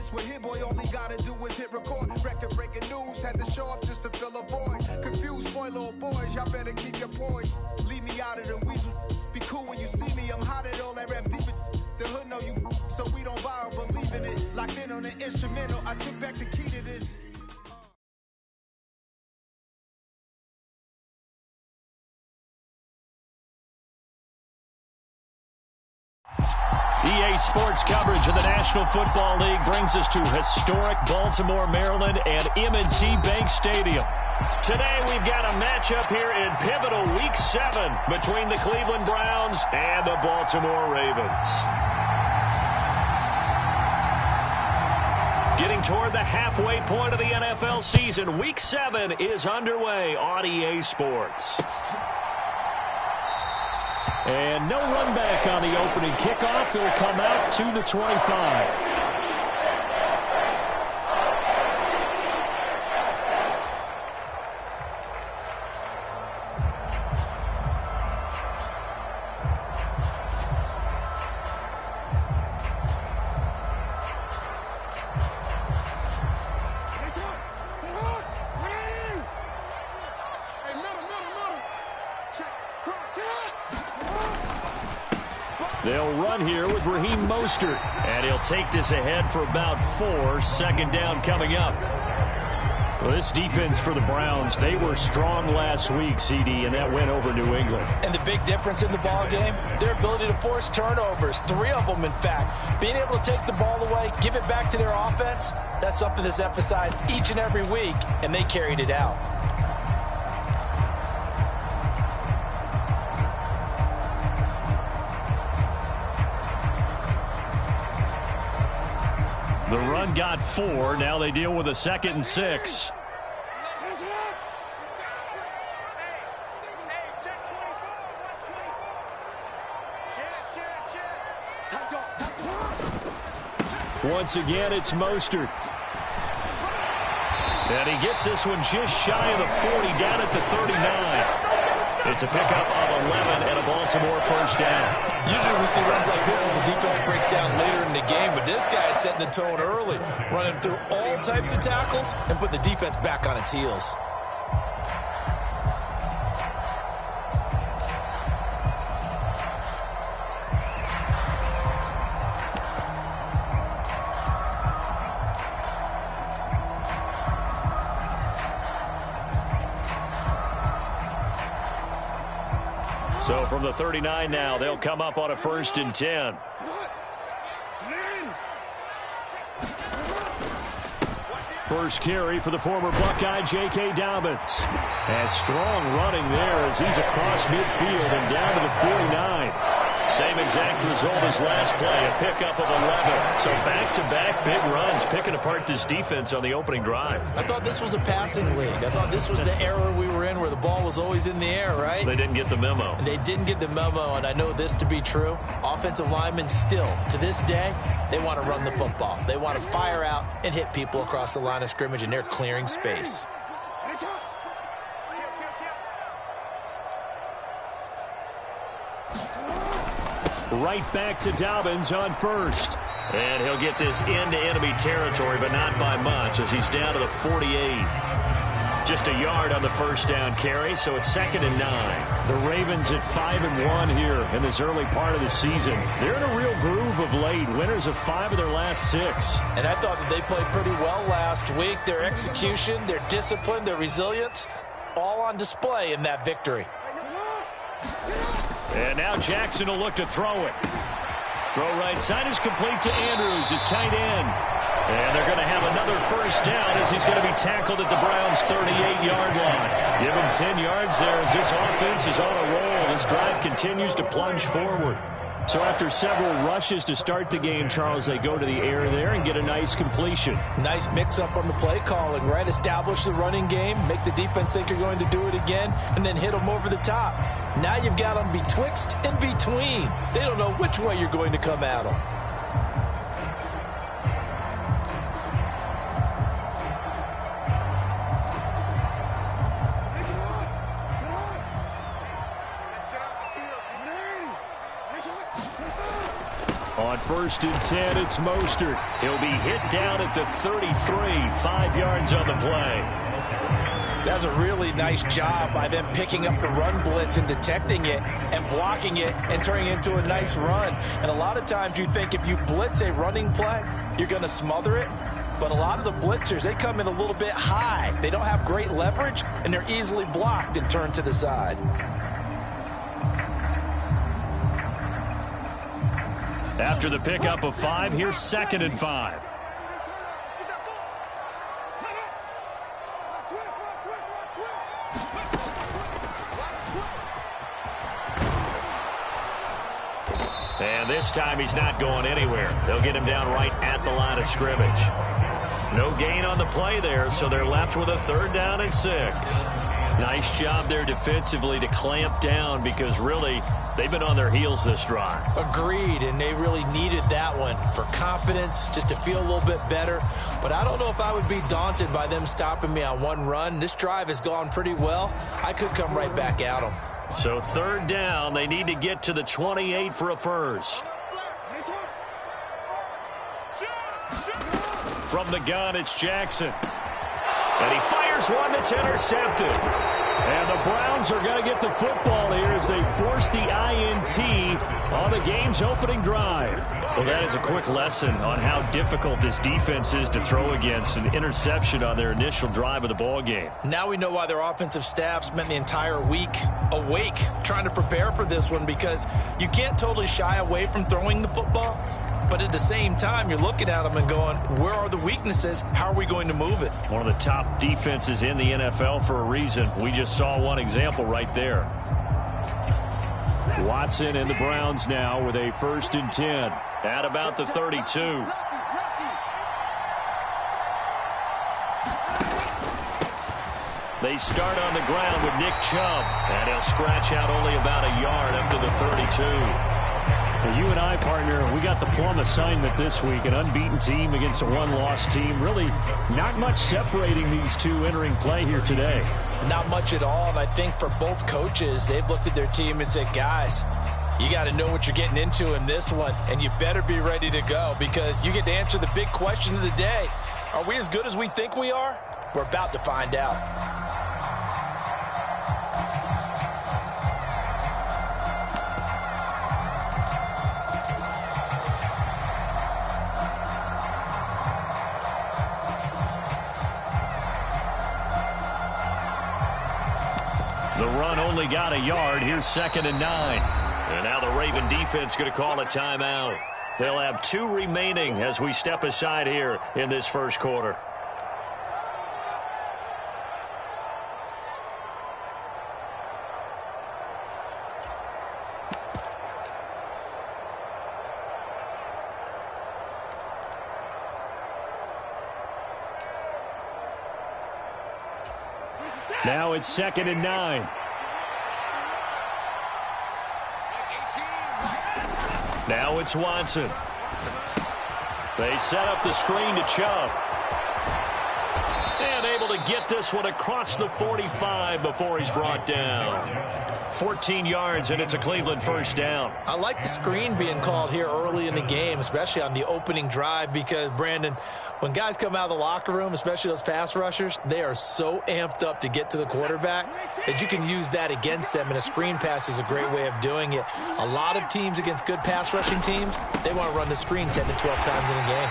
That's what Hit Boy only gotta do is hit record. Record breaking news, had to show up just to fill a void. Confused boy, little boys, y'all better keep your poise. Leave me out of the weasel. Be cool when you see me, I'm hot at all that rap deep. The hood know you, so we don't borrow, believe in it. Locked in on the instrumental, I took back the key to this. EA Sports coverage of the National Football League brings us to historic Baltimore, Maryland, and M&T Bank Stadium. Today we've got a matchup here in pivotal Week 7 between the Cleveland Browns and the Baltimore Ravens. Getting toward the halfway point of the NFL season, Week 7 is underway on EA Sports. And no run back on the opening kickoff. He'll come out to the 25. They'll run here with Raheem Mostert. And he'll take this ahead for about 4. Second down coming up. Well, this defense for the Browns, they were strong last week, CD, and that went over New England. And the big difference in the ball game, their ability to force turnovers, 3 of them, in fact. Being able to take the ball away, give it back to their offense, that's something that's emphasized each and every week, and they carried it out. The run got 4. Now they deal with a 2nd and 6. Once again, it's Mostert. And he gets this one just shy of the 40, down at the 39. It's a pickup of 11 and a Baltimore first down. Usually we see runs like this as the defense breaks down later in the game, but this guy is setting the tone early, running through all types of tackles and putting the defense back on its heels. So from the 39 now, they'll come up on a 1st and 10. First carry for the former Buckeye, J.K. Dobbins. And strong running there as he's across midfield and down to the 49. Same exact result as last play, a pickup of 11. So back-to-back big runs, picking apart this defense on the opening drive. I thought this was a passing league. I thought this was the era we were in where the ball was always in the air, right? They didn't get the memo. And they didn't get the memo, and I know this to be true. Offensive linemen still, to this day, they want to run the football. They want to fire out and hit people across the line of scrimmage, and they're clearing space. Right back to Dobbins on 1st. And he'll get this into enemy territory, but not by much as he's down to the 48. Just a yard on the first down carry, so it's 2nd and 9. The Ravens at 5-1 here in this early part of the season. They're in a real groove of late. Winners of 5 of their last 6. And I thought that they played pretty well last week. Their execution, their discipline, their resilience, all on display in that victory. And now Jackson will look to throw it. Throw right side is complete to Andrews, his tight end. And they're going to have another first down as he's going to be tackled at the Browns' 38-yard line. Give him 10 yards there as this offense is on a roll. This drive continues to plunge forward. So after several rushes to start the game, Charles, they go to the air there and get a nice completion. Nice mix-up on the play calling, right? Establish the running game, make the defense think you're going to do it again, and then hit them over the top. Now you've got them betwixt and between. They don't know which way you're going to come at them. On 1st and 10. It's Mostert. He'll be hit down at the 33, 5 yards on the play. That's a really nice job by them picking up the run blitz and detecting it and blocking it and turning it into a nice run. And a lot of times you think if you blitz a running play, you're going to smother it. But a lot of the blitzers, they come in a little bit high. They don't have great leverage, and they're easily blocked and turned to the side. After the pickup of 5, here's 2nd and 5. And this time he's not going anywhere. They'll get him down right at the line of scrimmage. No gain on the play there, so they're left with a 3rd down and 6. Nice job there defensively to clamp down because really they've been on their heels this drive. Agreed, and they really needed that one for confidence, just to feel a little bit better. But I don't know if I would be daunted by them stopping me on one run. This drive has gone pretty well. I could come right back at them. So 3rd down, they need to get to the 28 for a 1st. From the gun, it's Jackson. And he fires one that's intercepted. And the Browns are going to get the football here as they force the INT on the game's opening drive. Well, that is a quick lesson on how difficult this defense is to throw against. An interception on their initial drive of the ball game. Now we know why their offensive staff spent the entire week awake trying to prepare for this one, because you can't totally shy away from throwing the football. But at the same time, you're looking at them and going, where are the weaknesses? How are we going to move it? One of the top defenses in the NFL for a reason. We just saw one example right there. Watson and the Browns now with a 1st and 10 at about the 32. They start on the ground with Nick Chubb, and he'll scratch out only about a yard up to the 32. Well, you and I, partner, we got the plum assignment this week. An unbeaten team against a one-loss team. Really not much separating these two entering play here today. Not much at all, and I think for both coaches, they've looked at their team and said, guys, you got to know what you're getting into in this one, and you better be ready to go, because you get to answer the big question of the day. Are we as good as we think we are? We're about to find out. The run only got a yard. Here's 2nd and 9. And now the Raven defense going to call a timeout. They'll have 2 remaining as we step aside here in this first quarter. Now it's 2nd and 9. Now it's Watson. They set up the screen to Chubb. And able to get this one across the 45 before he's brought down. 14 yards, and it's a Cleveland 1st down. I like the screen being called here early in the game, especially on the opening drive, because, Brandon, when guys come out of the locker room, especially those pass rushers, they are so amped up to get to the quarterback that you can use that against them, and a screen pass is a great way of doing it. A lot of teams against good pass rushing teams, they want to run the screen 10 to 12 times in a game.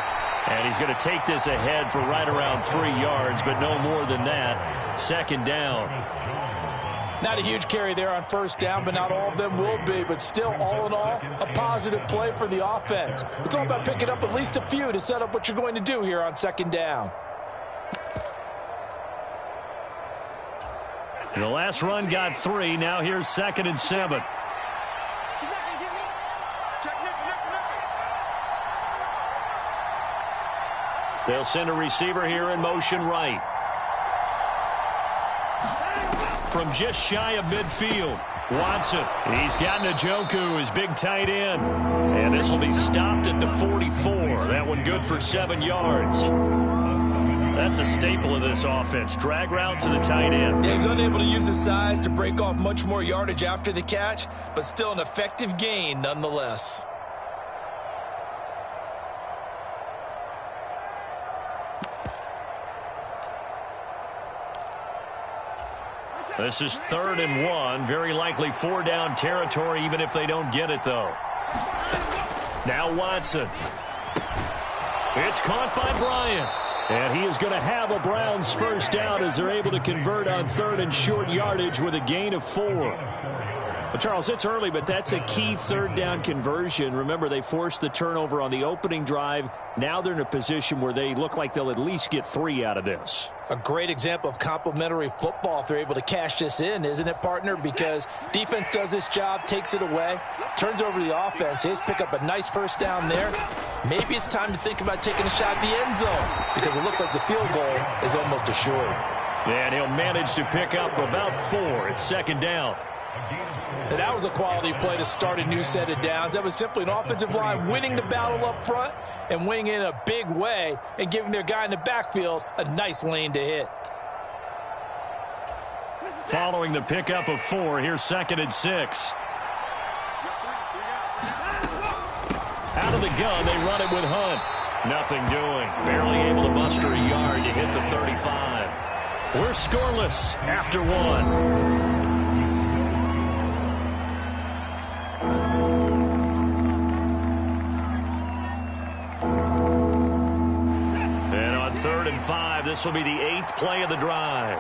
And he's going to take this ahead for right around 3 yards, but no more than that. 2nd down. Not a huge carry there on 1st down, but not all of them will be. But still, all in all, a positive play for the offense. It's all about picking up at least a few to set up what you're going to do here on 2nd down. The last run got 3. Now here's 2nd and 7. They'll send a receiver here in motion right. From just shy of midfield, Watson. He's got Njoku, his big tight end. And this will be stopped at the 44. That one good for 7 yards. That's a staple of this offense. Drag route to the tight end. Yeah, he was unable to use his size to break off much more yardage after the catch, but still an effective gain nonetheless. This is 3rd and 1. Very likely 4-down territory, even if they don't get it, though. Now Watson. It's caught by Bryant. And he is going to have a Browns first down as they're able to convert on 3rd and short yardage with a gain of 4. Well, Charles, it's early, but that's a key 3rd down conversion. Remember, they forced the turnover on the opening drive. Now they're in a position where they look like they'll at least get 3 out of this. A great example of complementary football if they're able to cash this in, isn't it, partner? Because defense does this job, takes it away, turns over the offense. They just pick up a nice first down there. Maybe it's time to think about taking a shot at the end zone because it looks like the field goal is almost assured. And he'll manage to pick up about 4. It's 2nd down. And that was a quality play to start a new set of downs. That was simply an offensive line winning the battle up front and winning in a big way and giving their guy in the backfield a nice lane to hit. Following the pickup of 4, here's 2nd and 6. Out of the gun, they run it with Hunt. Nothing doing. Barely able to muster a yard to hit the 35. We're scoreless after 1. And on 3rd and 5, this will be the 8th play of the drive.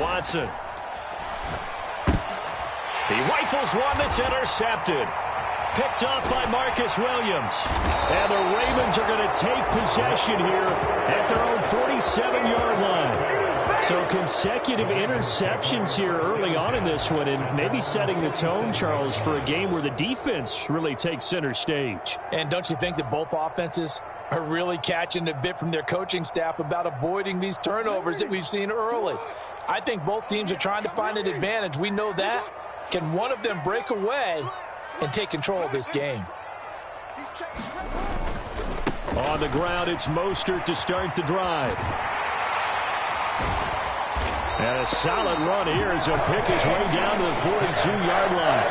Watson. He rifles one that's intercepted. Picked off by Marcus Williams. And the Ravens are going to take possession here at their own 47-yard line. So consecutive interceptions here early on in this one, and maybe setting the tone, Charles, for a game where the defense really takes center stage. And don't you think that both offenses are really catching a bit from their coaching staff about avoiding these turnovers that we've seen early? I think both teams are trying to find an advantage. We know that. Can one of them break away and take control of this game? On the ground, it's Mostert to start the drive. And a solid run here as he'll pick his way down to the 42-yard line.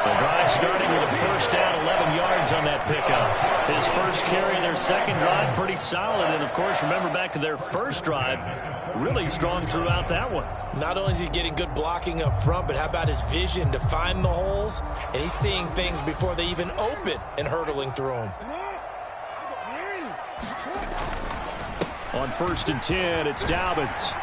The drive starting with a first down, 11 yards on that pickup. His first carry in their second drive, pretty solid. And, of course, remember back to their first drive, really strong throughout that one. Not only is he getting good blocking up front, but how about his vision to find the holes? And he's seeing things before they even open and hurdling through them. On 1st and 10, it's Dobbins.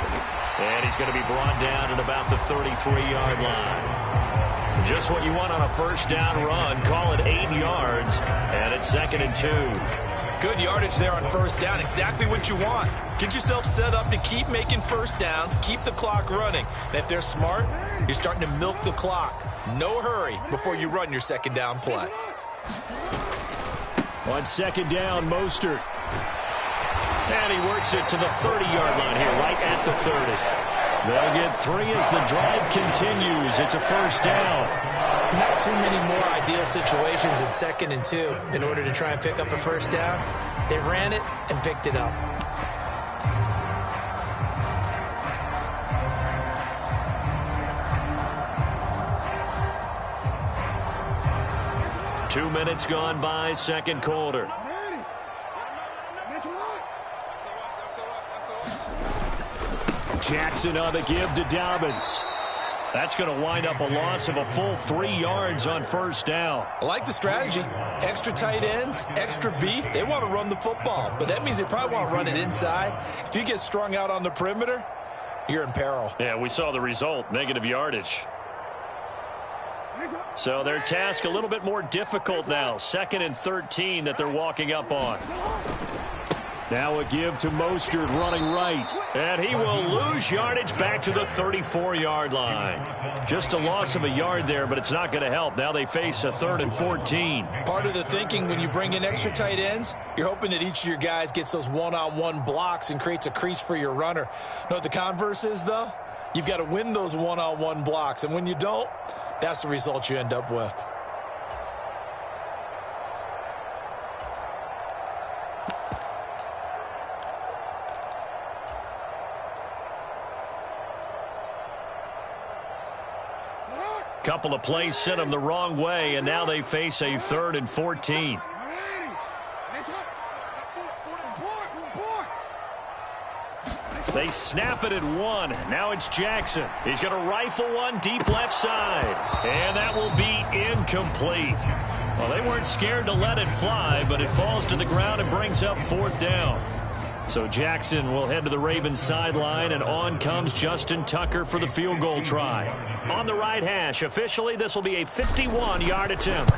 And he's going to be brought down at about the 33-yard line. Just what you want on a first down run. Call it 8 yards. And it's 2nd and 2. Good yardage there on first down. Exactly what you want. Get yourself set up to keep making first downs. Keep the clock running. And if they're smart, you're starting to milk the clock. No hurry before you run your second down play. On 2nd down, Mostert. And he works it to the 30-yard line here, right at the 30. They'll get 3 as the drive continues. It's a first down. Not too many more ideal situations in 2nd and 2 in order to try and pick up a first down. They ran it and picked it up. Two minutes gone by, second quarter. Jackson on the give to Dobbins. That's going to wind up a loss of a full 3 yards on first down. I like the strategy. Extra tight ends, extra beef. They want to run the football, but that means they probably want to run it inside. If you get strung out on the perimeter, you're in peril. Yeah, we saw the result, negative yardage. So their task a little bit more difficult now. 2nd and 13 that they're walking up on. Now a give to Mostert running right. And he will lose yardage back to the 34-yard line. Just a loss of a yard there, but it's not going to help. Now they face a 3rd and 14. Part of the thinking when you bring in extra tight ends, you're hoping that each of your guys gets those one-on-one blocks and creates a crease for your runner. You know what the converse is, though? You've got to win those one-on-one blocks. And when you don't, that's the result you end up with. Couple of plays sent them the wrong way, and now they face a 3rd and 14. They snap it at 1. Now it's Jackson. He's going to rifle one deep left side. And that will be incomplete. Well, they weren't scared to let it fly, but it falls to the ground and brings up 4th down. So Jackson will head to the Ravens sideline, and on comes Justin Tucker for the field goal try. On the right hash, officially, this will be a 51-yard attempt.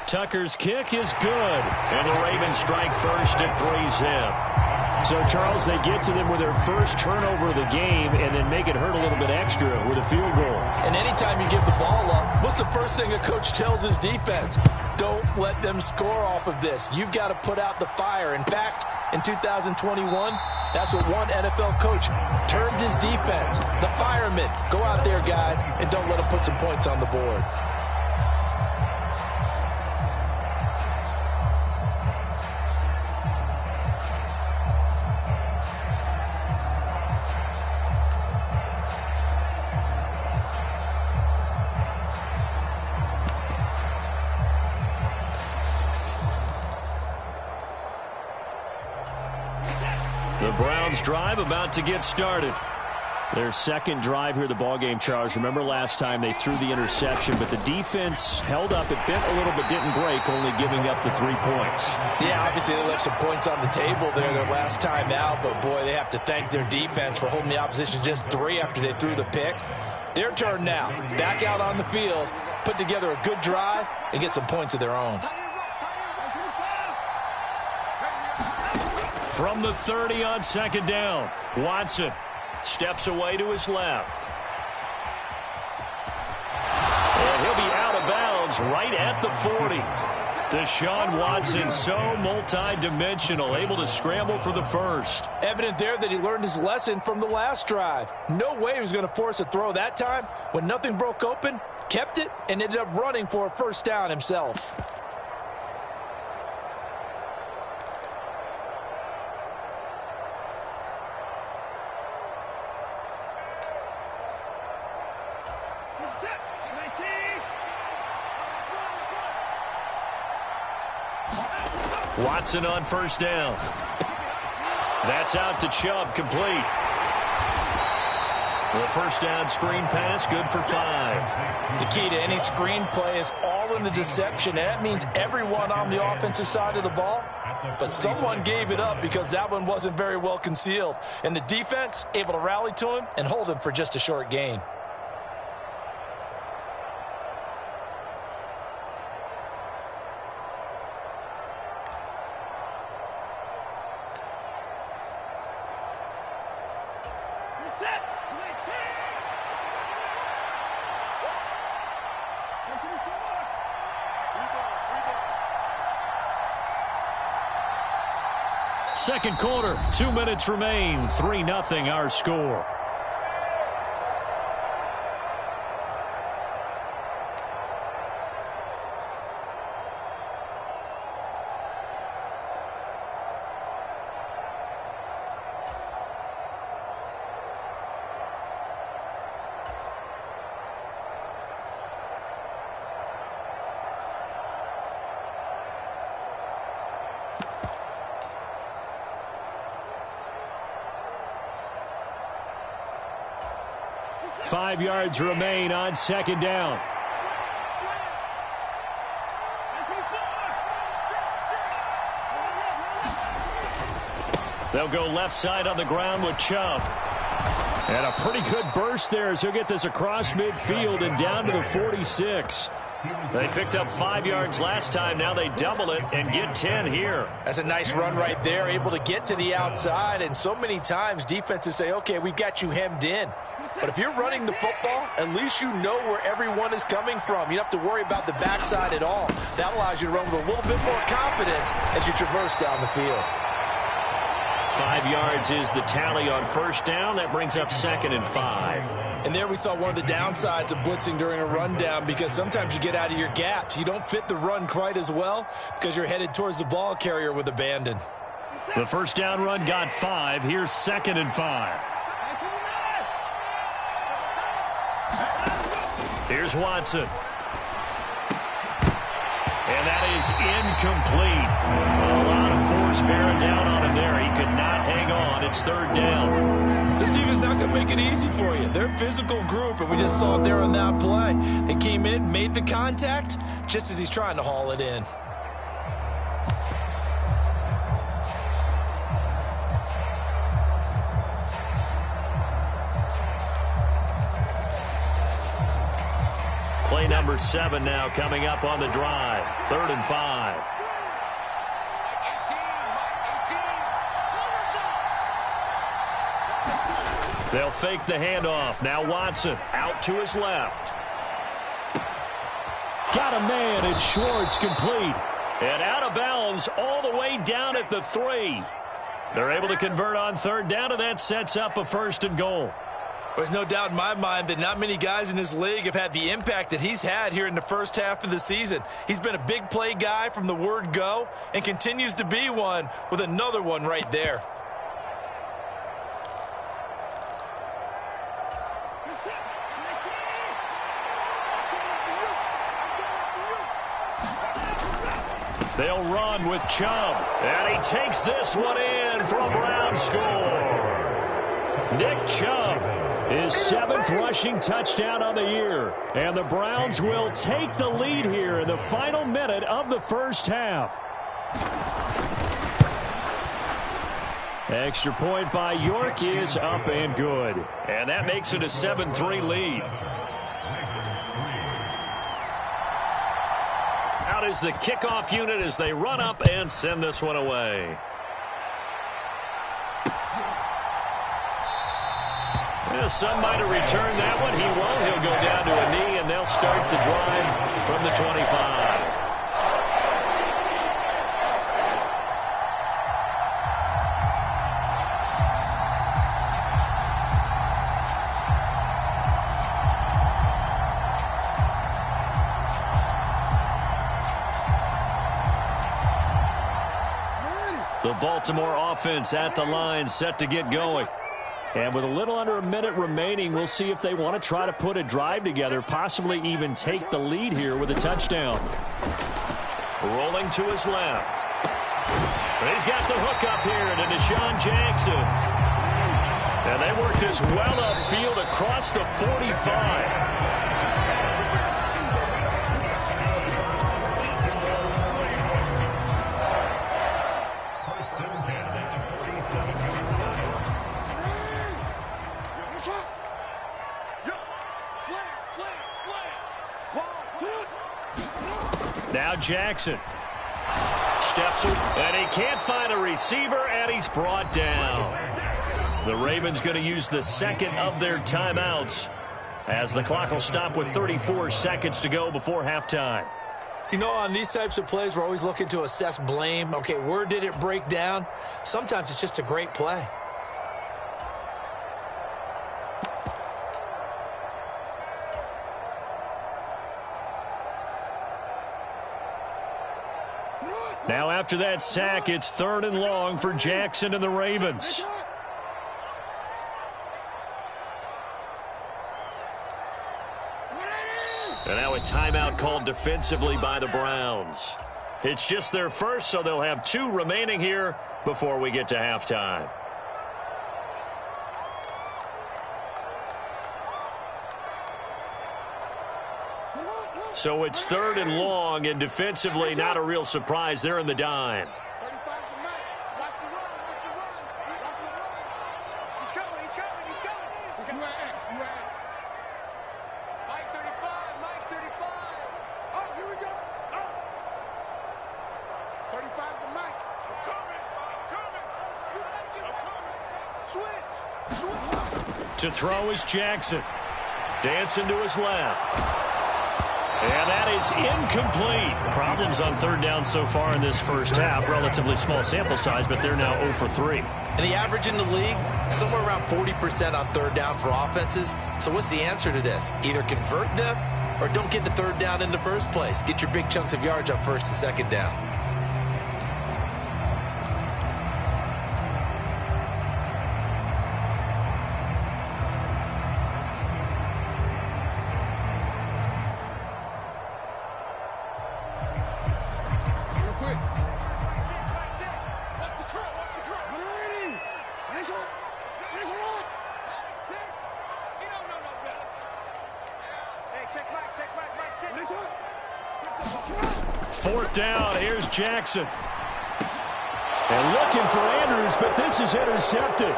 Tucker's kick is good, and the Ravens strike first at 3-zip. So, Charles, they get to them with their first turnover of the game and then make it hurt a little bit extra with a field goal. And anytime you give the ball up, what's the first thing a coach tells his defense? Don't let them score off of this. You've got to put out the fire. In fact, in 2021, that's what one NFL coach termed his defense. The firemen. Go out there, guys, and don't let them put some points on the board. The Browns drive about to get started. Their second drive here, the ballgame, Charles. Remember last time they threw the interception, but the defense held up. It bent a little but didn't break, only giving up the 3 points. Yeah, obviously they left some points on the table there their last time out, but boy, they have to thank their defense for holding the opposition just 3 after they threw the pick. Their turn now. Back out on the field, put together a good drive, and get some points of their own. From the 30 on 2nd down, Watson steps away to his left. And he'll be out of bounds right at the 40. Deshaun Watson, so multi-dimensional, able to scramble for the first. Evident there that he learned his lesson from the last drive. No way he was going to force a throw that time. When nothing broke open, kept it, and ended up running for a first down himself. Watson on first down. That's out to Chubb, complete. The first down screen pass, good for 5. The key to any screen play is all in the deception, and that means everyone on the offensive side of the ball. But someone gave it up because that one wasn't very well concealed. And the defense able to rally to him and hold him for just a short gain. Second quarter, 2 minutes remain, 3-0 our score. Five yards remain on second down. They'll go left side on the ground with Chubb. And a pretty good burst there as he'll get this across midfield and down to the 46. They picked up 5 yards last time. Now they double it and get 10 here. That's a nice run right there, able to get to the outside. And so many times defenses say, okay, we've got you hemmed in. But if you're running the football, at least you know where everyone is coming from. You don't have to worry about the backside at all. That allows you to run with a little bit more confidence as you traverse down the field. 5 yards is the tally on first down. That brings up 2nd and 5. And there we saw one of the downsides of blitzing during a rundown, because sometimes you get out of your gaps. You don't fit the run quite as well because you're headed towards the ball carrier with abandon. The first down run got 5. Here's 2nd and 5. Here's Watson. And that is incomplete. A lot of force bearing down on him there. He could not hang on. It's third down. This defense is not going to make it easy for you. They're a physical group, and we just saw it there on that play. They came in, made the contact, just as he's trying to haul it in. Play number 7 now coming up on the drive. 3rd and 5. They'll fake the handoff. Now Watson out to his left. Got a man. It's Schwartz, complete. And out of bounds all the way down at the 3. They're able to convert on 3rd down, and that sets up a 1st and goal. There's no doubt in my mind that not many guys in this league have had the impact that he's had here in the first half of the season. He's been a big play guy from the word go and continues to be one with another one right there. They'll run with Chubb. And he takes this one in for a Brown score. Nick Chubb, his 7th rushing touchdown on the year. And the Browns will take the lead here in the final minute of the first half. Extra point by York is up and good. And that makes it a 7-3 lead. Out is the kickoff unit as they run up and send this one away. Yeah, some might have returned that one. He won't. He'll go down to a knee, and they'll start the drive from the 25. The Baltimore offense at the line, set to get going. And with a little under a minute remaining, we'll see if they want to try to put a drive together, possibly even take the lead here with a touchdown. Rolling to his left. He's got the hook up here to Deshaun Jackson. And they work this well upfield across the 45. Now Jackson steps it, and he can't find a receiver, and he's brought down. The Ravens going to use the 2nd of their timeouts as the clock will stop with 34 seconds to go before halftime. You know, on these types of plays, we're always looking to assess blame. Okay, where did it break down? Sometimes it's just a great play. Now after that sack, it's 3rd and long for Jackson and the Ravens. And now a timeout called defensively by the Browns. It's just their first, so they'll have 2 remaining here before we get to halftime. So it's 3rd and long, and defensively not a real surprise. They're in the dime. To throw is Jackson. Dancing to his left. And that is incomplete. Problems on 3rd down so far in this first half. Relatively small sample size, but they're now 0 for 3. And the average in the league, somewhere around 40% on 3rd down for offenses. So what's the answer to this? Either convert them or don't get to 3rd down in the first place. Get your big chunks of yards on 1st and 2nd down. 4th down. Here's Jackson. And looking for Andrews, but this is intercepted.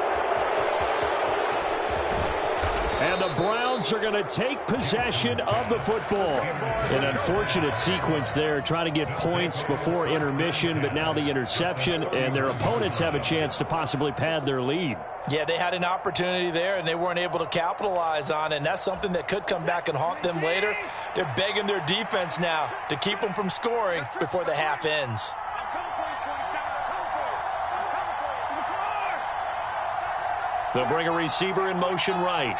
And the Browns are going to take possession of the football. An unfortunate sequence there, trying to get points before intermission, but now the interception, and their opponents have a chance to possibly pad their lead. Yeah, they had an opportunity there, and they weren't able to capitalize on it, and that's something that could come back and haunt them later. They're begging their defense now to keep them from scoring before the half ends. They'll bring a receiver in motion right.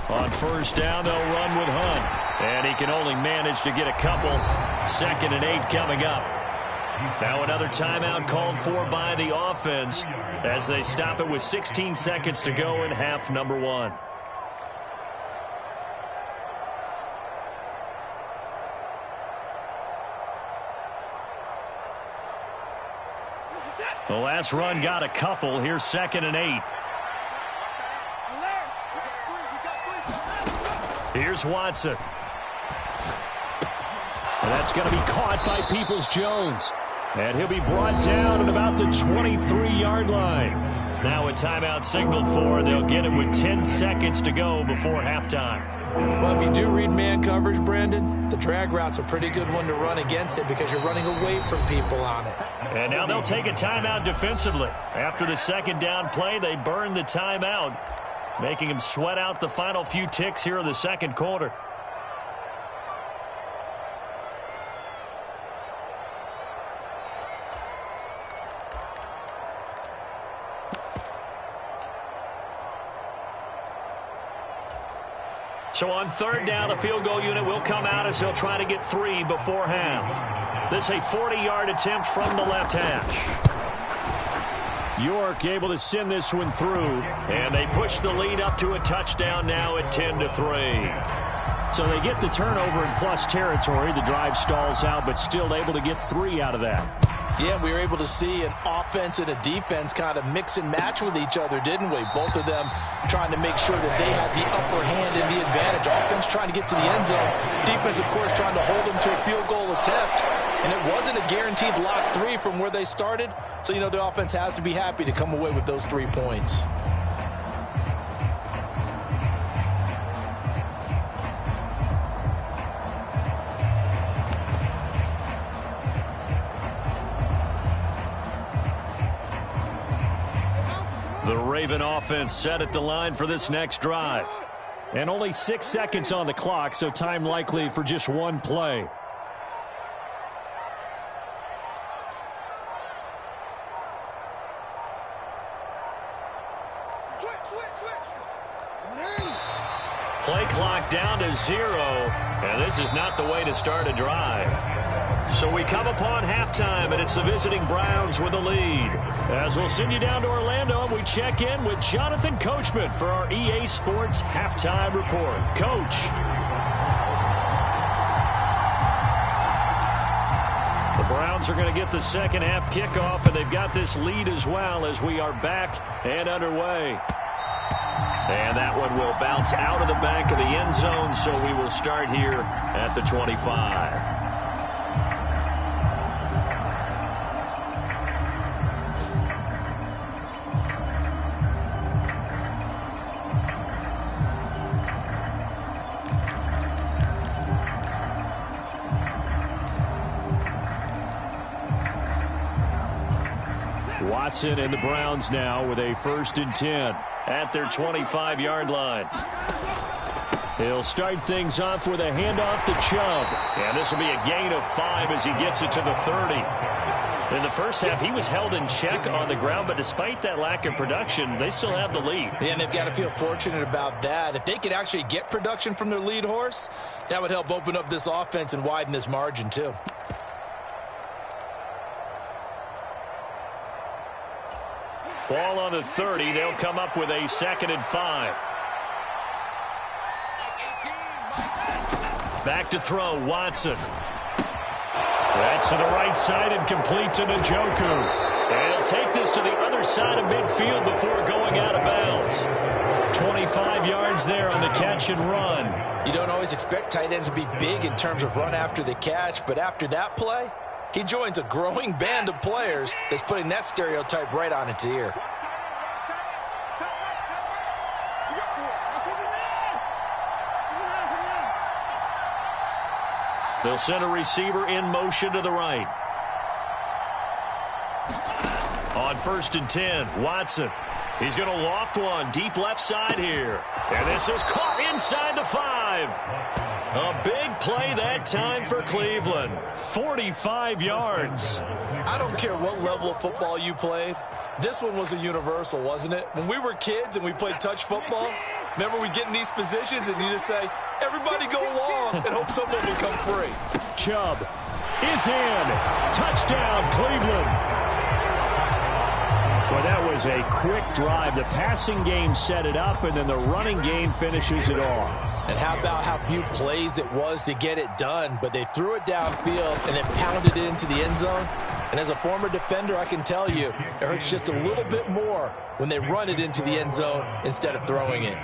On 1st down, they'll run with Hunt. And he can only manage to get a couple. 2nd and 8 coming up. Now another timeout called for by the offense as they stop it with 16 seconds to go in half number 1. The last run got a couple. Here's 2nd and 8. Here's Watson. And that's going to be caught by Peoples-Jones. And he'll be brought down at about the 23-yard line. Now a timeout signaled for. They'll get it with 10 seconds to go before halftime. Well, if you do read man coverage, Brandon, the drag route's a pretty good one to run against it because you're running away from people on it. And now they'll take a timeout defensively. After the 2nd down play, they burn the timeout, making him sweat out the final few ticks here in the 2nd quarter. So on 3rd down, the field goal unit will come out as he'll try to get 3 before half. This is a 40-yard attempt from the left hash. York able to send this one through, and they push the lead up to a touchdown now at 10-3. So they get the turnover in plus territory. The drive stalls out, but still able to get 3 out of that. Yeah, we were able to see an offense and a defense kind of mix and match with each other, didn't we? Both of them trying to make sure that they had the upper hand and the advantage. Offense trying to get to the end zone. Defense, of course, trying to hold them to a field goal attempt. And it wasn't a guaranteed lock 3 from where they started. So, you know, the offense has to be happy to come away with those 3 points. The Raven offense set at the line for this next drive. And only 6 seconds on the clock, so time likely for just 1 play. Play clock down to 0, and this is not the way to start a drive. So we come upon halftime, and it's the visiting Browns with the lead. As we'll send you down to Orlando, and we check in with Jonathan Coachman for our EA Sports Halftime Report. Coach. The Browns are going to get the second half kickoff, and they've got this lead as well as we are back and underway. And that one will bounce out of the back of the end zone, so we will start here at the 25. Watson and the Browns now with a 1st and 10 at their 25-yard line. He'll start things off with a handoff to Chubb. And this will be a gain of 5 as he gets it to the 30. In the first half, he was held in check on the ground, but despite that lack of production, they still have the lead. Yeah, and they've got to feel fortunate about that. If they could actually get production from their lead horse, that would help open up this offense and widen this margin too. Ball on the 30. They'll come up with a 2nd and 5. Back to throw, Watson. That's to the right side and complete to Njoku. And he'll take this to the other side of midfield before going out of bounds. 25 yards there on the catch and run. You don't always expect tight ends to be big in terms of run after the catch, but after that play, he joins a growing band of players that's putting that stereotype right on its ear. They'll send a receiver in motion to the right. On 1st and 10, Watson. He's going to loft one deep left side here. And this is caught inside the 5. A big play that time for Cleveland. 45 yards. I don't care what level of football you played. This one was a universal, wasn't it? When we were kids and we played touch football, remember we get in these positions and you just say, everybody go along and hope someone will come free. Chubb is in. Touchdown, Cleveland. Well, that was a quick drive. The passing game set it up, and then the running game finishes it off. And how about how few plays it was to get it done, but they threw it downfield and then pounded it into the end zone. And as a former defender, I can tell you, it hurts just a little bit more when they run it into the end zone instead of throwing it.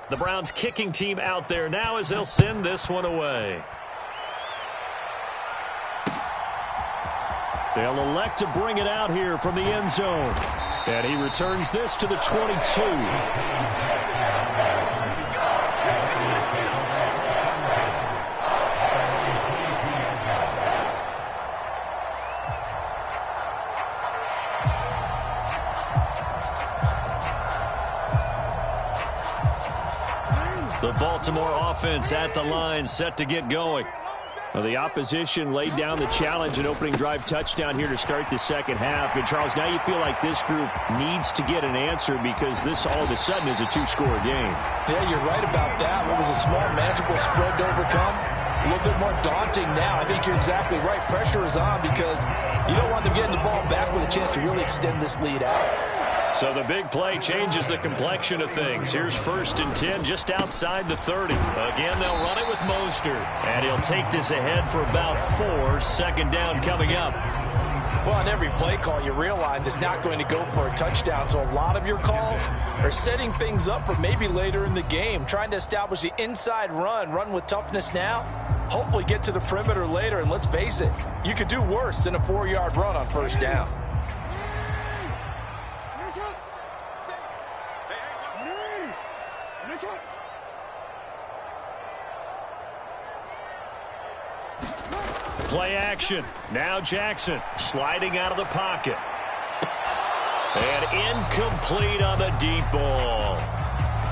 The Browns kicking team out there now as they'll send this one away. They'll elect to bring it out here from the end zone. And he returns this to the 22. The Baltimore offense at the line, set to get going. Well, the opposition laid down the challenge, an opening drive touchdown here to start the second half. And, Charles, now you feel like this group needs to get an answer because this all of a sudden is a two-score game. Yeah, you're right about that. What was a small, manageable spread to overcome? A little bit more daunting now. I think you're exactly right. Pressure is on because you don't want them getting the ball back with a chance to really extend this lead out. So the big play changes the complexion of things. Here's 1st and 10 just outside the 30. Again, they'll run it with Mostert. And he'll take this ahead for about 4. Second down coming up. Well, on every play call, you realize it's not going to go for a touchdown. So a lot of your calls are setting things up for maybe later in the game, trying to establish the inside run with toughness now, hopefully get to the perimeter later. And let's face it, you could do worse than a 4-yard run on 1st down. Play action. Now Jackson sliding out of the pocket. And incomplete on the deep ball.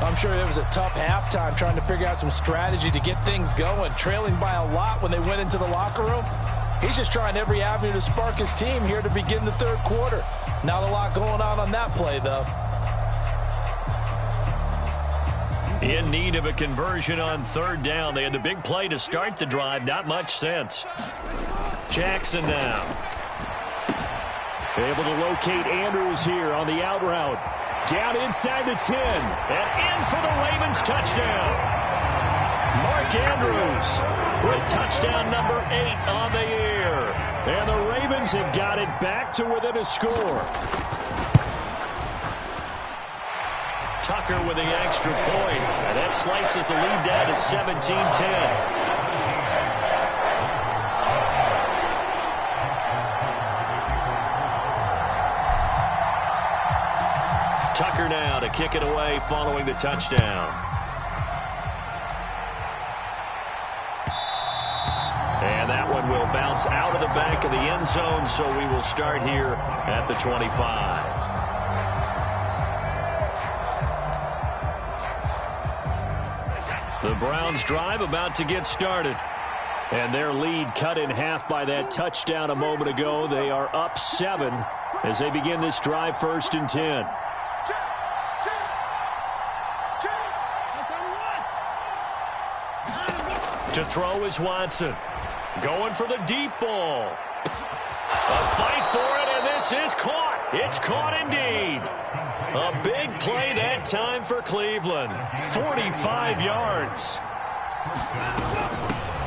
I'm sure it was a tough halftime trying to figure out some strategy to get things going. Trailing by a lot when they went into the locker room. He's just trying every avenue to spark his team here to begin the third quarter. Not a lot going on that play, though. In need of a conversion on 3rd down. They had the big play to start the drive. Not much sense. Jackson now. Able to locate Andrews here on the out route. Down inside the 10. And in for the Ravens touchdown. Mark Andrews with touchdown number 8 on the year. And the Ravens have got it back to within a score. Tucker with the extra point. And that slices the lead down to 17-10. Tucker now to kick it away following the touchdown. And that one will bounce out of the back of the end zone, so we will start here at the 25. The Browns drive about to get started. And their lead cut in half by that touchdown a moment ago. They are up 7 as they begin this drive 1st and 10. To throw is Watson. Going for the deep ball. A fight for it, and this is caught. It's caught indeed. A big play that time for Cleveland. 45 yards.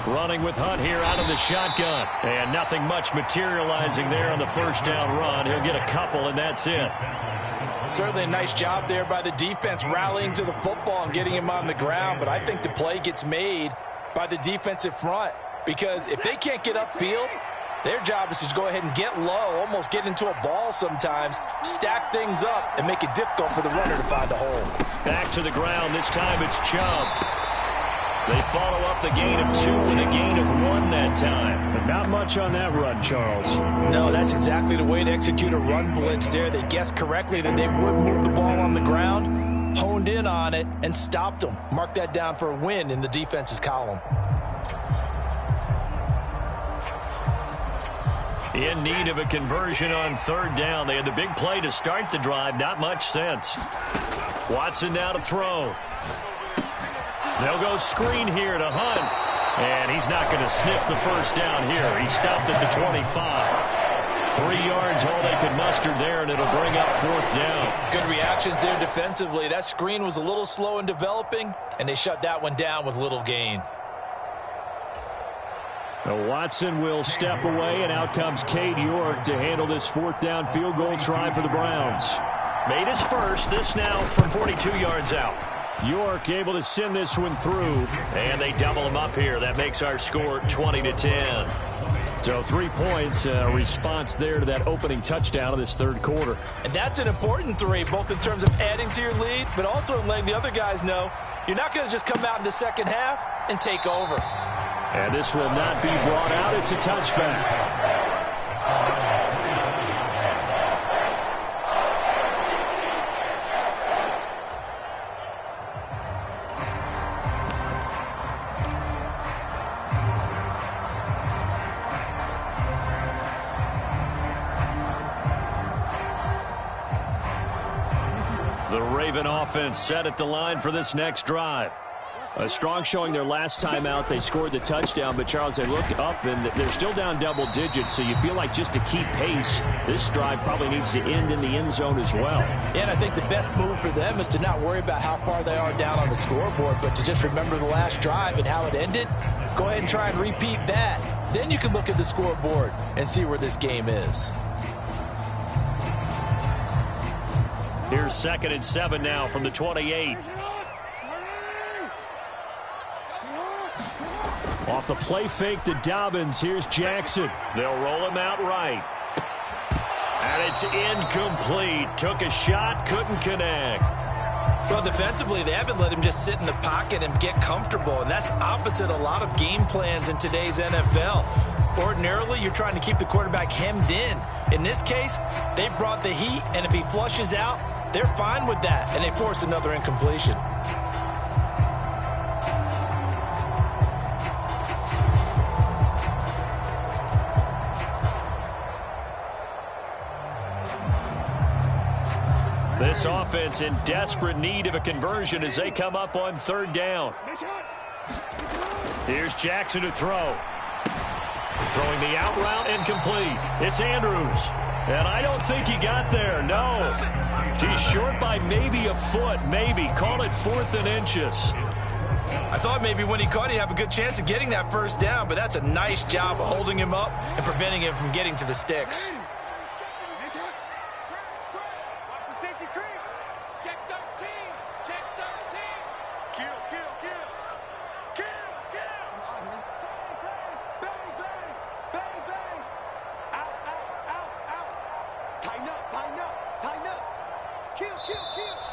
Running with Hunt here out of the shotgun. And nothing much materializing there on the first down run. He'll get a couple, and that's it. Certainly a nice job there by the defense rallying to the football and getting him on the ground. But I think the play gets made by the defensive front. Because if they can't get upfield, their job is to go ahead and get low, almost get into a ball sometimes, stack things up, and make it difficult for the runner to find a hole. Back to the ground. This time it's Chubb. They follow up the gain of 2 with a gain of 1 that time. But not much on that run, Charles. No, that's exactly the way to execute a run blitz there. They guessed correctly that they would move the ball on the ground, honed in on it, and stopped them. Mark that down for a win in the defense's column. In need of a conversion on third down. They had the big play to start the drive. Not much sense. Watson now to throw. They'll go screen here to Hunt. And he's not going to sniff the first down here. He stopped at the 25. 3 yards, all they could muster there, and it'll bring up fourth down. Good reactions there defensively. That screen was a little slow in developing, and they shut that one down with little gain. Now Watson will step away, and out comes Cade York to handle this fourth down field goal try for the Browns. Made his first, this now from 42 yards out. York able to send this one through, and they double him up here. That makes our score 20-10. So 3 points, response there to that opening touchdown of this third quarter. And that's an important 3, both in terms of adding to your lead, but also in letting the other guys know you're not going to just come out in the second half and take over. And this will not be brought out. It's a touchback. The Raven offense set at the line for this next drive. A strong showing their last time out. They scored the touchdown, but, Charles, they look up, and they're still down double digits, so you feel like just to keep pace, this drive probably needs to end in the end zone as well. Yeah, and I think the best move for them is to not worry about how far they are down on the scoreboard, but to just remember the last drive and how it ended. Go ahead and try and repeat that. Then you can look at the scoreboard and see where this game is. Here's 2nd and 7 now from the 28. Off the play fake to Dobbins. Here's Jackson. They'll roll him out right. And it's incomplete. Took a shot, couldn't connect. Well, defensively, they haven't let him just sit in the pocket and get comfortable, and that's opposite a lot of game plans in today's NFL. Ordinarily, you're trying to keep the quarterback hemmed in. In this case, they brought the heat, and if he flushes out, they're fine with that, and they force another incompletion. This offense in desperate need of a conversion as they come up on third down. Here's Jackson to throw. Throwing the out route incomplete. It's Andrews. And I don't think he got there, no. He's short by maybe a foot, maybe. Call it 4th and inches. I thought maybe when he caught, he'd have a good chance of getting that first down, but that's a nice job of holding him up and preventing him from getting to the sticks.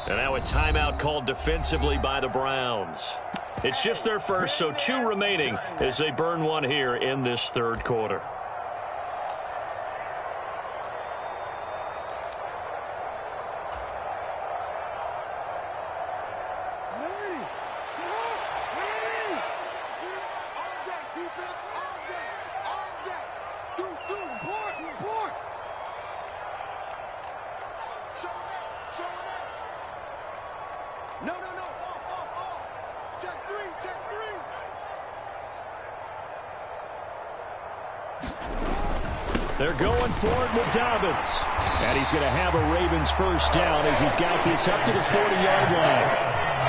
And now a timeout called defensively by the Browns. It's just their first, so 2 remaining as they burn one here in this third quarter. They're going for it with Dobbins. And he's going to have a Ravens first down as he's got this up to the 40-yard line.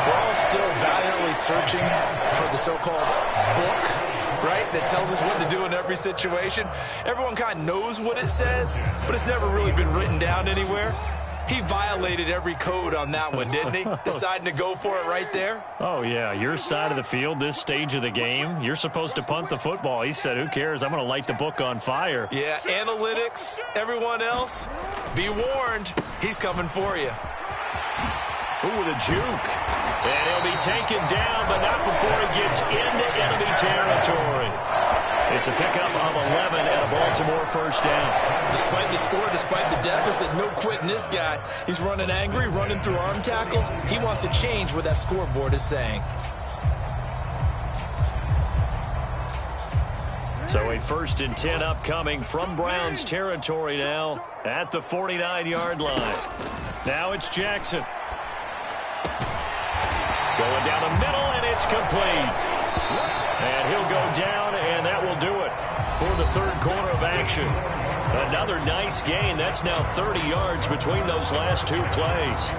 We're all still valiantly searching for the so-called book right, that tells us what to do in every situation. Everyone kind of knows what it says, but it's never really been written down anywhere. He violated every code on that one, didn't he? Deciding to go for it right there. Oh, yeah, your side of the field, this stage of the game, you're supposed to punt the football. He said, who cares? I'm going to light the book on fire. Yeah, analytics, everyone else, be warned, he's coming for you. Ooh, with a juke. And he'll be taken down, but not before he gets into enemy territory. It's a pickup of 11 and a Baltimore first down. Despite the score, despite the deficit, no quitting this guy. He's running angry, running through arm tackles. He wants to change what that scoreboard is saying. So a 1st and 10 upcoming from Browns territory now at the 49-yard line. Now it's Jackson. Going down the middle, and it's complete. And he'll go down, and that will do it for the third quarter of action. Another nice gain. That's now 30 yards between those last two plays.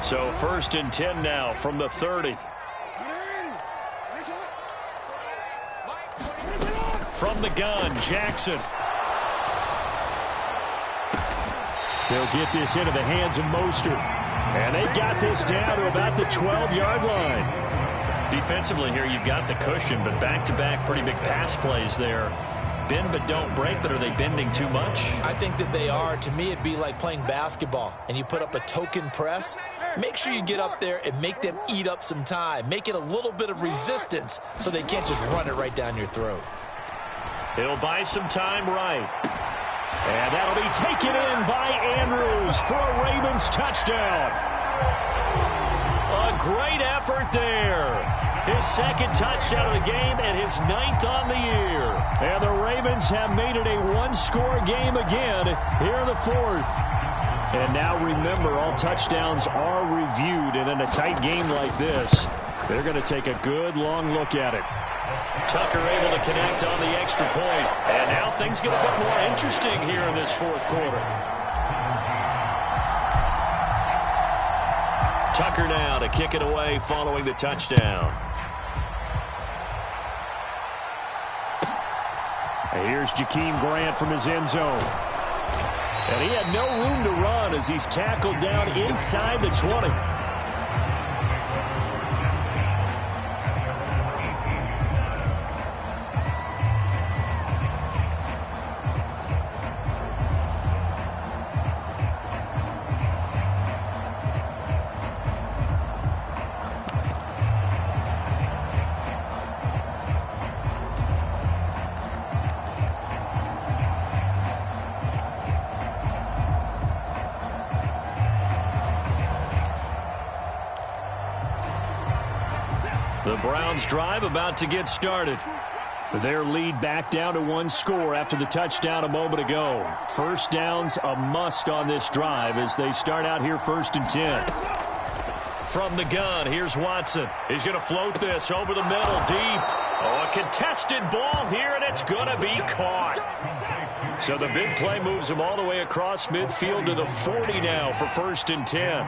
So 1st and 10 now from the 30. From the gun, Jackson. They'll get this into the hands of Mostert. And they've got this down to about the 12-yard line. Defensively here, you've got the cushion, but back-to-back pretty big pass plays there. Bend but don't break, but are they bending too much? I think that they are. To me, it'd be like playing basketball, and you put up a token press. Make sure you get up there and make them eat up some time. Make it a little bit of resistance so they can't just run it right down your throat. It'll buy some time right. And that'll be taken in by Andrews for a Ravens touchdown. A great effort there. His second touchdown of the game and his 9th on the year. And the Ravens have made it a one-score game again here in the 4th. And now remember, all touchdowns are reviewed. And in a tight game like this, they're going to take a good long look at it. Tucker able to connect on the extra point. And now things get a bit more interesting here in this 4th quarter. Tucker now to kick it away following the touchdown. And here's Jakeem Grant from his end zone. And he had no room to run as he's tackled down inside the 20. The Browns drive about to get started. Their lead back down to one score after the touchdown a moment ago. First down's a must on this drive as they start out here 1st and 10. From the gun, here's Watson. He's going to float this over the middle, deep. Oh, a contested ball here, and it's going to be caught. So the big play moves him all the way across midfield to the 40 now for 1st and 10.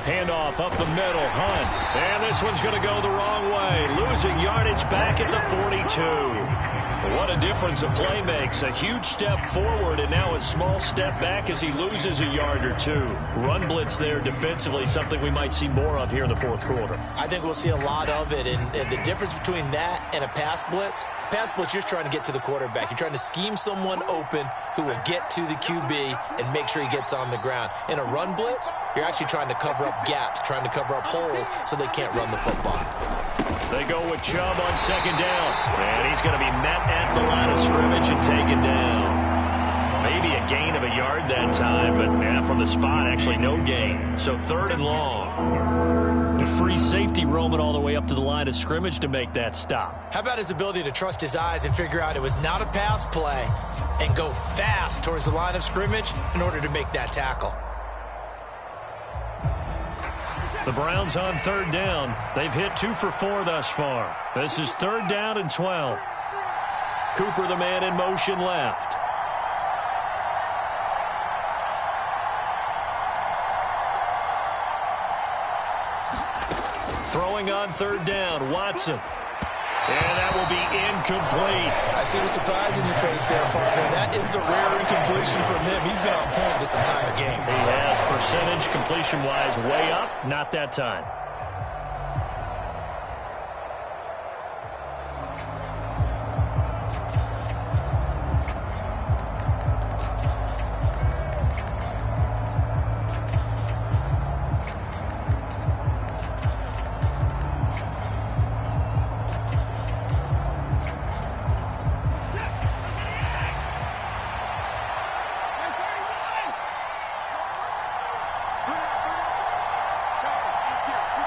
Handoff up the middle, Hunt. And this one's going to go the wrong way. Losing yardage back at the 42. What a difference a play makes. A huge step forward and now a small step back as he loses a yard or two. Run blitz there defensively, something we might see more of here in the 4th quarter. I think we'll see a lot of it. And the difference between that and a pass blitz, you're just trying to get to the quarterback. You're trying to scheme someone open who will get to the QB and make sure he gets on the ground. In a run blitz, you're actually trying to cover up gaps, trying to cover up holes so they can't run the football. They go with Chubb on 2nd down. And he's going to be met at the line of scrimmage and taken down. Maybe a gain of a yard that time, but from the spot, actually no gain. So 3rd and long. A free safety roaming all the way up to the line of scrimmage to make that stop. How about his ability to trust his eyes and figure out it was not a pass play and go fast towards the line of scrimmage in order to make that tackle. The Browns on 3rd down. They've hit 2 for 4 thus far. This is 3rd down and 12. Cooper, the man in motion left. Throwing on third down, Watson. And that will be incomplete. I see the surprise in your face there, partner. That is a rare incompletion from him. He's been on point this entire game. He has percentage completion-wise way up. Not that time.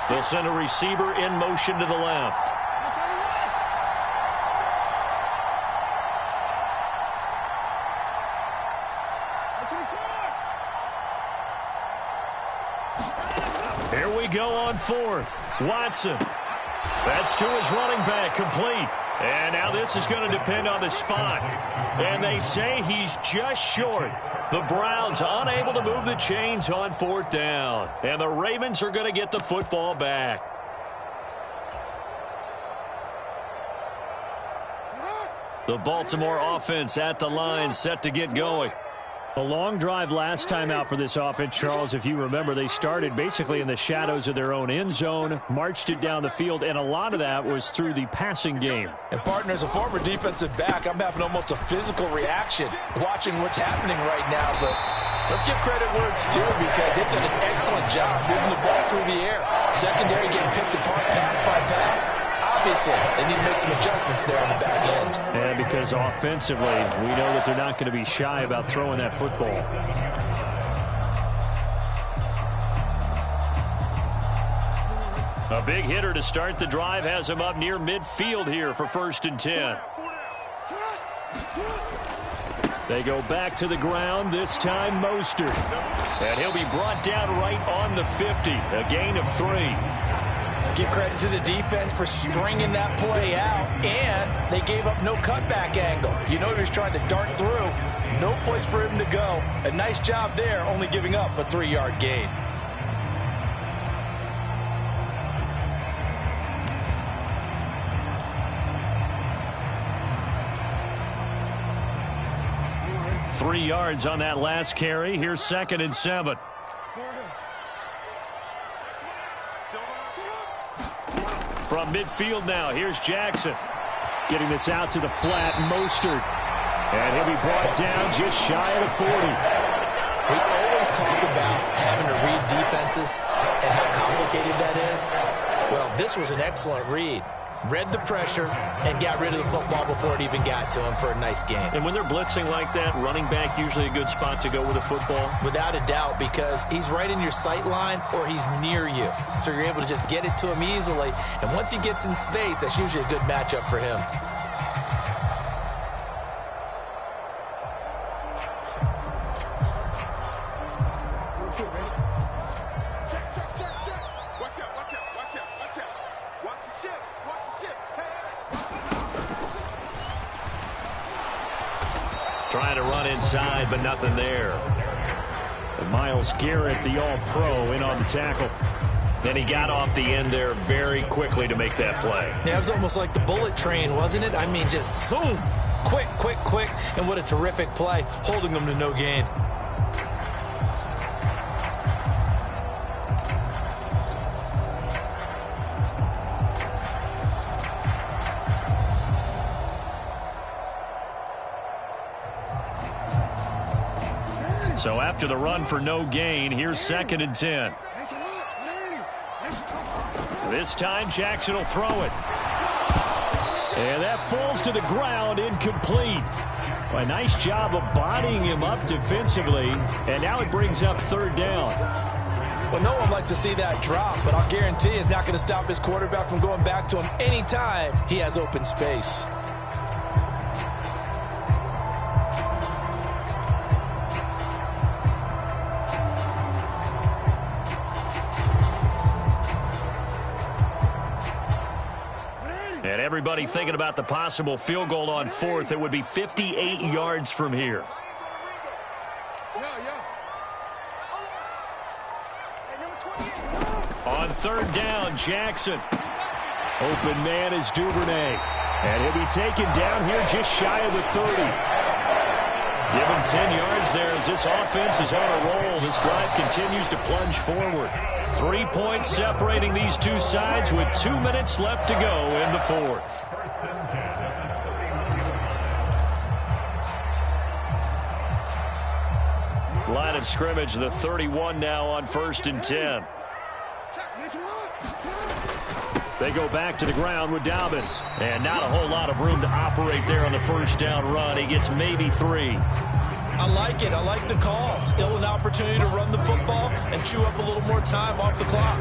They'll send a receiver in motion to the left. Here we go on fourth. Watson. That's to his running back, complete. And now this is going to depend on the spot. And they say he's just short. The Browns unable to move the chains on fourth down. And the Ravens are going to get the football back. The Baltimore offense at the line, set to get going. A long drive last time out for this offense, Charles. If you remember, they started basically in the shadows of their own end zone, marched it down the field, and a lot of that was through the passing game. And, partner, as a former defensive back, I'm having almost a physical reaction watching what's happening right now. But let's give credit where it's due because they've done an excellent job moving the ball through the air. Secondary getting picked apart pass by pass. Obviously, they need to make some adjustments there on the back end. And because offensively, we know that they're not going to be shy about throwing that football. A big hitter to start the drive has him up near midfield here for 1st and 10. They go back to the ground, this time Mostert. And he'll be brought down right on the 50, a gain of 3. Give credit to the defense for stringing that play out, and they gave up no cutback angle. You know he was trying to dart through. No place for him to go. A nice job there, only giving up a 3-yard gain. Three yards on that last carry. Here's 2nd and 7. From midfield now, here's Jackson. Getting this out to the flat, Mostert. And he'll be brought down just shy of the 40. We always talk about having to read defenses and how complicated that is. Well, this was an excellent read. Read the pressure and got rid of the football before it even got to him for a nice game. And when they're blitzing like that, running back usually a good spot to go with a football? Without a doubt, because he's right in your sight line or he's near you. So you're able to just get it to him easily. And once he gets in space, that's usually a good matchup for him. Trying to run inside, but nothing there. And Myles Garrett, the all-pro, in on the tackle. Then he got off the end there very quickly to make that play. Yeah, it was almost like the bullet train, wasn't it? I mean, just zoom. Quick, quick, quick. And what a terrific play, holding them to no gain. So after the run for no gain, here's 2nd and 10. This time Jackson will throw it. And that falls to the ground, incomplete. A nice job of bodying him up defensively. And now it brings up 3rd down. Well, no one likes to see that drop, but I'll guarantee it's not going to stop his quarterback from going back to him anytime he has open space. And everybody thinking about the possible field goal on 4th. It would be 58 yards from here. On 3rd down. Jackson. Open man is Duvernay. And he'll be taken down here just shy of the 30. Give him 10 yards there as this offense is on a roll. This drive continues to plunge forward. 3 points separating these two sides with 2 minutes left to go in the 4th. Line of scrimmage, the 31 now on 1st and 10. They go back to the ground with Dobbins. And not a whole lot of room to operate there on the 1st down run. He gets maybe 3. I like it. I like the call. Still an opportunity to run the football and chew up a little more time off the clock.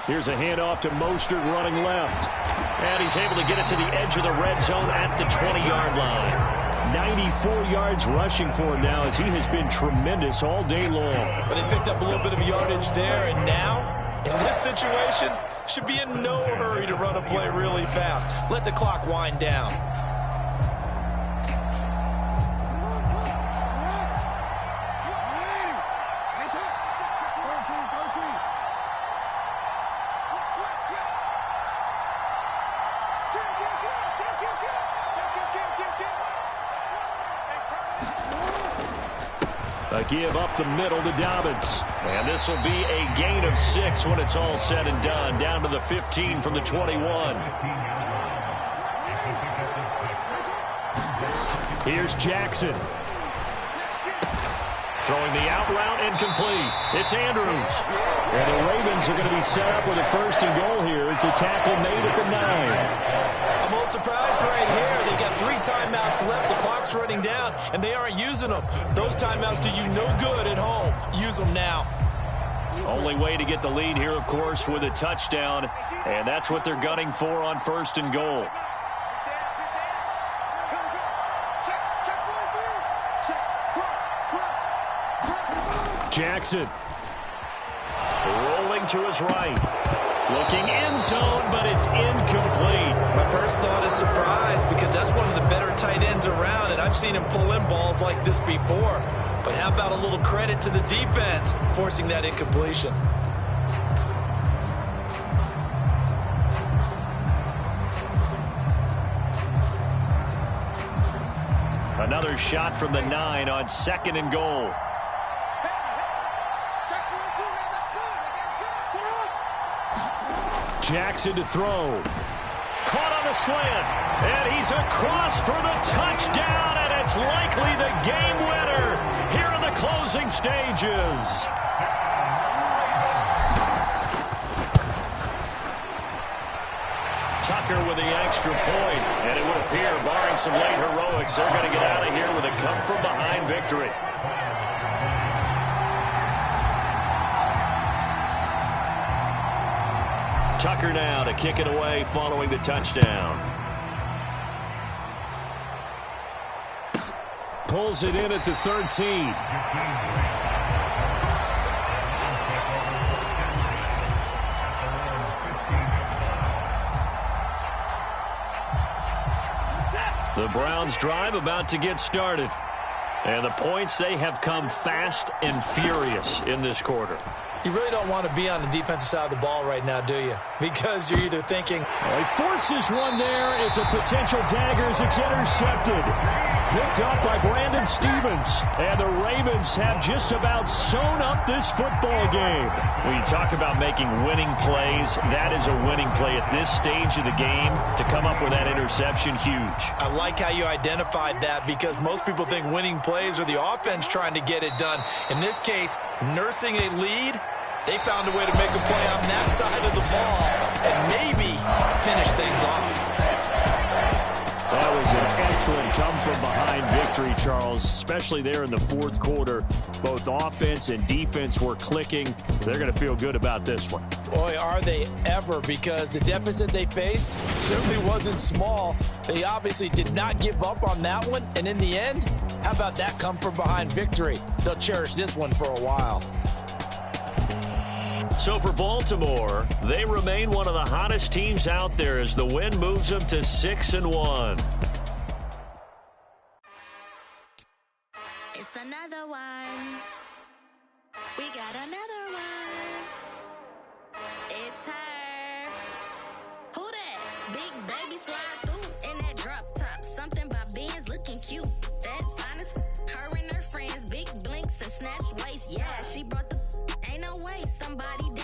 Here's a handoff to Mostert running left. And he's able to get it to the edge of the red zone at the 20-yard line. 94 yards rushing for him now as he has been tremendous all day long. But they picked up a little bit of yardage there, and now, in this situation, should be in no hurry to run a play really fast. Let the clock wind down. A give up the middle to Dobbins. And this will be a gain of 6 when it's all said and done. Down to the 15 from the 21. Here's Jackson. Throwing the out route incomplete. It's Andrews. And the Ravens are going to be set up with a 1st and goal here as the tackle made at the 9. I'm a little surprised right here. They've got 3 timeouts left. The clock's running down, and they aren't using them. Those timeouts do you no good at home. Use them now. Only way to get the lead here, of course, with a touchdown. And that's what they're gunning for on 1st and goal. Jackson. Rolling to his right. Looking end zone, but it's incomplete. My first thought is surprise because that's one of the better tight ends around, and I've seen him pull in balls like this before. But how about a little credit to the defense forcing that incompletion? Another shot from the 9 on 2nd and goal. Jackson to throw. Caught on the slant. And he's across for the touchdown. And it's likely the game winner here in the closing stages. Tucker with the extra point. And it would appear, barring some late heroics, they're going to get out of here with a come-from-behind victory. Tucker now to kick it away following the touchdown. Pulls it in at the 13. The Browns drive about to get started. And the points, they have come fast and furious in this quarter. You really don't want to be on the defensive side of the ball right now, do you? Because you're either thinking, well, he forces one there. It's a potential dagger as it's intercepted. Picked up by Brandon Stevens. And the Ravens have just about sewn up this football game. When you talk about making winning plays, that is a winning play at this stage of the game. To come up with that interception, huge. I like how you identified that because most people think winning plays are the offense trying to get it done. In this case, nursing a lead, they found a way to make a play on that side of the ball and maybe finish things off. That was an excellent come-from-behind victory, Charles, especially there in the 4th quarter. Both offense and defense were clicking. They're going to feel good about this one. Boy, are they ever, because the deficit they faced certainly wasn't small. They obviously did not give up on that one, and in the end, how about that come-from-behind victory? They'll cherish this one for a while. So for Baltimore, they remain one of the hottest teams out there as the win moves them to 6-1. It's another one. We got another one. It's her. Who that? Big baby slide through in that drop top. Something about Benz looking cute.